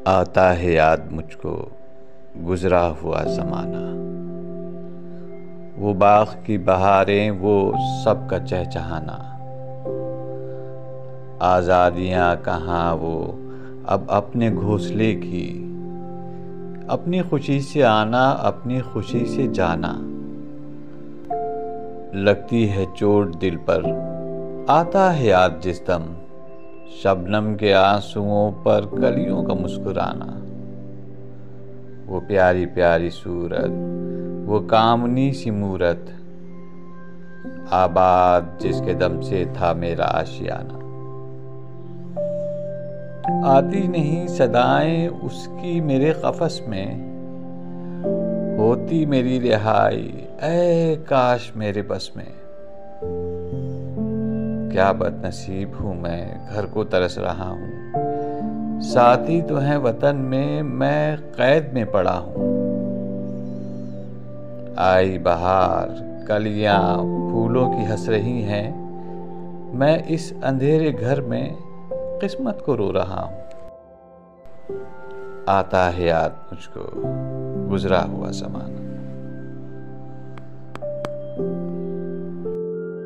आता है याद मुझको गुजरा हुआ ज़माना। वो बाग की बहारें, वो सबका चहचहाना। आज़ादियाँ कहाँ वो अब अपने घोंसले की, अपनी खुशी से आना, अपनी खुशी से जाना। लगती है चोट दिल पर, आता है याद जिस दम, शबनम के आंसुओं पर कलियों का मुस्कुराना। वो प्यारी प्यारी सूरत, वो कामनी सी मूरत, आबाद जिसके दम से था मेरा आशियाना। आती नहीं सदाएं उसकी मेरे कफस में, होती मेरी रिहाई ऐ काश मेरे बस में। क्या बदनसीब हूँ मैं, घर को तरस रहा हूँ, साथी तो है वतन में, मैं कैद में पड़ा हूँ। आई बहार, कलियां फूलों की हंस रही हैं, मैं इस अंधेरे घर में किस्मत को रो रहा हूँ। आता है याद मुझको गुजरा हुआ ज़माना।